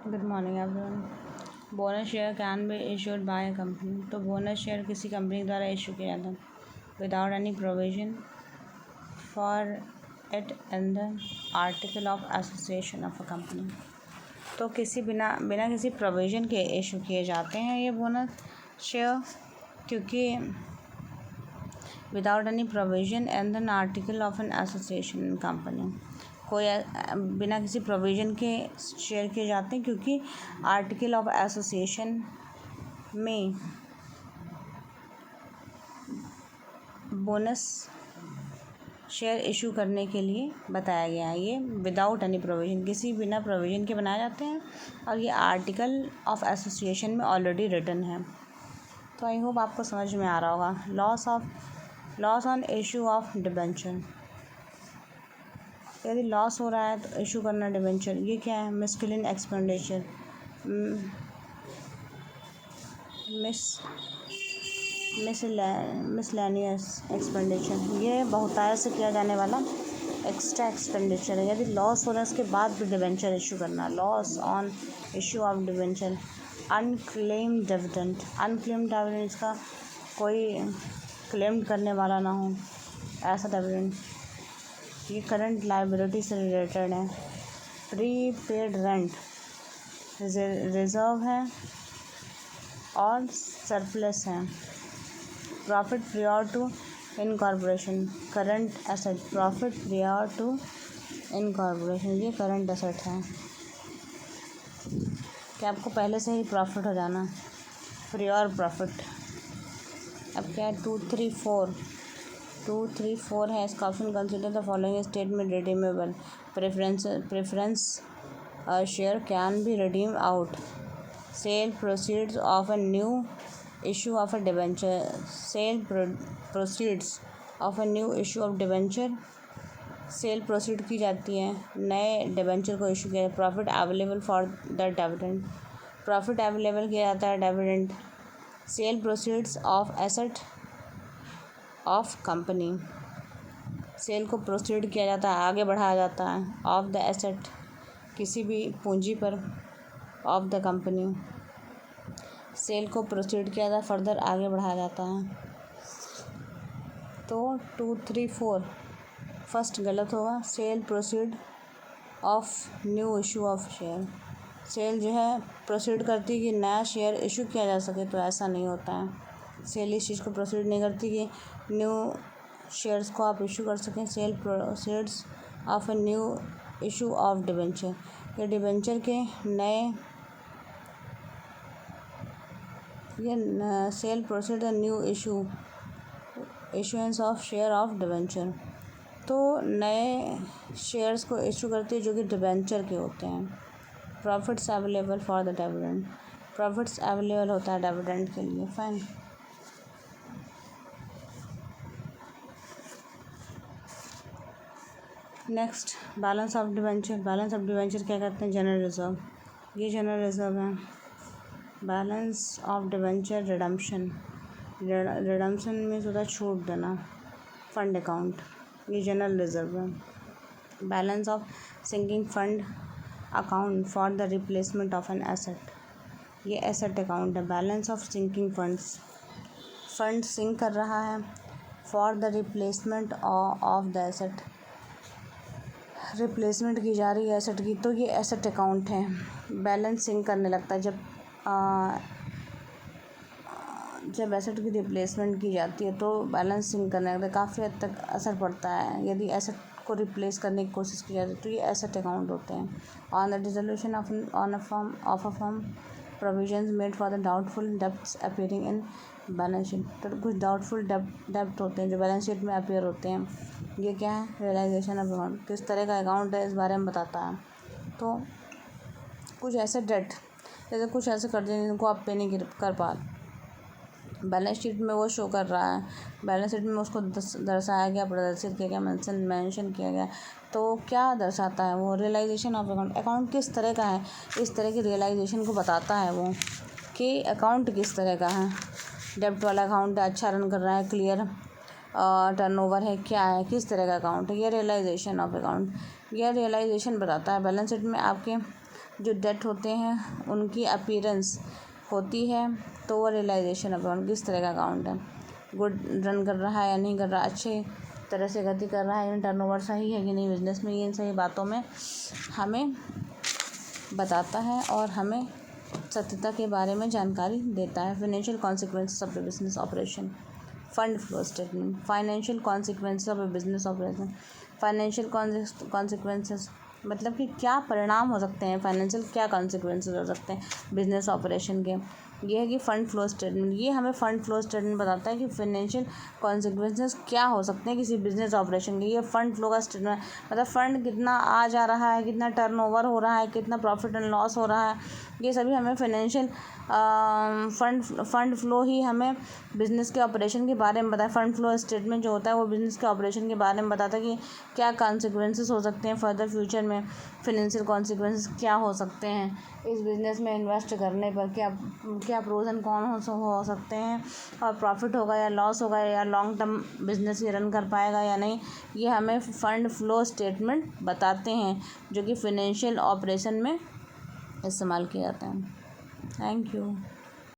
Good morning everyone. Bonus share can be issued by a company. तो bonus share किसी company द्वारा issue किया जाता है without any provision for it in the article of association of a company. तो बिना किसी provision के इशू किए जाते हैं ये बोनस शेयर, क्योंकि without any provision in the article of an association company, कोई बिना किसी प्रोविज़न के शेयर किए जाते हैं, क्योंकि आर्टिकल ऑफ एसोसिएशन में बोनस शेयर इशू करने के लिए बताया गया है। ये विदाउट एनी प्रोविज़न, बिना प्रोविज़न के बनाए जाते हैं और ये आर्टिकल ऑफ एसोसिएशन में ऑलरेडी रिटन है। तो आई होप आपको समझ में आ रहा होगा। Loss on issue of debenture, यदि लॉस हो रहा है तो इशू करना डिबेंचर, ये क्या है? मिसकिलिन एक्सपेंडिचर, मिसलेनियस एक्सपेंडिचर, ये बहुतायत से किया जाने वाला एक्स्ट्रा एक्सपेंडिचर है। यदि लॉस हो रहा है उसके बाद भी डिबेंचर इशू करना, loss on issue of debenture. Unclaimed dividend, unclaimed dividend, इसका कोई क्लेम करने वाला ना हो ऐसा डिविडेंड, ये करंट लाइबिलिटी से रिलेटेड है। प्री पेड रेंट रिजर्व है और सरप्लस है। Profit prior to incorporation, current asset. Profit prior to incorporation, ये करंट एसेट है कि आपको पहले से ही प्रॉफिट हो जाना, प्रियर प्रॉफिट। अब क्या है? 234 है। इसका option consider the following statement redeemable. Preference share can be redeem out. Sale proceeds of a new issue of a debenture. Sale proceeds of a new issue of debenture, sale proceed की जाती है नए debenture को issue किया। Profit available for the dividend, profit available किया जाता है dividend. Sale proceeds of asset of company, sale को प्रोसीड किया जाता है, आगे बढ़ाया जाता है। ऑफ द एसेट, किसी भी पूंजी पर, ऑफ द कंपनी, सेल को प्रोसीड किया जाता है, फर्दर आगे बढ़ाया जाता है। तो 234 फर्स्ट गलत होगा। Sale proceed of new issue of share, sale जो है प्रोसीड करती है कि नया शेयर इशू किया जा सके, तो ऐसा नहीं होता है। सेल इस चीज़ को प्रोसीड नहीं करती कि न्यू शेयर्स को आप इशू कर सकें। Sale proceeds of a new issue of debenture, ये डिबेंचर के नए, ये sale proceed a new issuance of share of debenture, तो नए शेयर्स को इशू करती है जो कि डिबेंचर के होते हैं। Profits available for the dividend, profits available होता है डिविडेंड के लिए। Fine. Next, balance of debenture. Balance of debenture क्या करते हैं? जनरल रिजर्व, ये जनरल रिजर्व है। Balance of debenture redemption, redemption में होता है छूट देना। फंड अकाउंट, ये जनरल रिजर्व है। Balance of sinking fund account for the replacement of an asset, ये एसेट अकाउंट है। Balance of sinking funds, fund sink कर रहा है for the replacement of the asset, replacement की जा रही है एसेट की, तो ये एसेट अकाउंट है। बैलेंस सिंक करने लगता है जब एसेट की रिप्लेसमेंट की जाती है तो बैलेंस सिंक करने लगता है, काफ़ी हद तक असर पड़ता है। यदि एसेट को रिप्लेस करने की कोशिश की जाती है तो ये एसेट अकाउंट होते हैं। On the dissolution of a firm, provisions made for the doubtful debts appearing in balance sheet, तो कुछ डाउटफुल डेब्ट होते हैं जो बैलेंस शीट में अपीयर होते हैं। ये क्या है? रियलाइजेशन ऑफ अकाउंट, किस तरह का अकाउंट है इस बारे में बताता है। तो कुछ ऐसे डेट, जैसे कुछ ऐसे कर्जे जिनको आप पे नहीं कर पा, बैलेंस शीट में वो शो कर रहा है, बैलेंस शीट में उसको दर्शाया गया, प्रदर्शित किया गया, मेंशन किया गया, तो क्या दर्शाता है वो? Realisation of account. अकाउंट किस तरह का है, इस तरह की रियलाइजेशन को बताता है वो कि अकाउंट किस तरह का है। डेब्ट वाला अकाउंट है, अच्छा रन कर रहा है, क्लियर टर्नओवर है, क्या है, किस तरह का अकाउंट है, ये रियलाइजेशन ऑफ अकाउंट, यह रियलाइजेशन बताता है। बैलेंस शीट में आपके जो डेट होते हैं उनकी अपीयरेंस होती है, तो वो रियलाइजेशन अकाउंट किस तरह का अकाउंट है, गुड रन कर रहा है या नहीं कर रहा, अच्छे तरह से गति कर रहा है या टर्नओवर सही है कि नहीं बिजनेस में, ये इन सही बातों में हमें बताता है और हमें सत्यता के बारे में जानकारी देता है। Financial consequences of A business operation, fund flow statement. Financial consequences of A business operation, financial consequences मतलब कि क्या परिणाम हो सकते हैं, फाइनेंशियल क्या कॉन्सिक्वेंसेस हो सकते हैं बिजनेस ऑपरेशन के। ये है कि फ़ंड फ्लो स्टेटमेंट, ये हमें फ़ंड फ्लो स्टेटमेंट बताता है कि फाइनेंशियल कॉन्सिक्वेंसेस क्या हो सकते हैं किसी बिजनेस ऑपरेशन के। ये फ़ंड फ्लो का स्टेटमेंट मतलब फ़ंड कितना आ जा रहा है, कितना टर्नओवर हो रहा है, कितना प्रॉफिट एंड लॉस हो रहा है, ये सभी हमें फाइनेंशियल फंड फ्लो ही हमें बिज़नेस के ऑपरेशन के बारे में बताया। फ़ंड फ्लो स्टेटमेंट जो होता है वो बिज़नेस के ऑपरेशन के बारे में बताता है कि क्या कॉन्सिक्वेंसेस हो सकते हैं फर्दर फ्यूचर में, फाइनेंशियल कॉन्सिक्वेंसेस क्या हो सकते हैं इस बिज़नेस में इन्वेस्ट करने पर, क्या क्या प्रोज एंड कॉन हो सकते हैं, और प्रॉफिट होगा या लॉस होगा या लॉन्ग टर्म बिज़नेस ये रन कर पाएगा या नहीं, ये हमें फ़ंड फ्लो स्टेटमेंट बताते हैं जो कि फाइनेंशियल ऑपरेशन में इस्तेमाल किए जाते हैं। Thank you.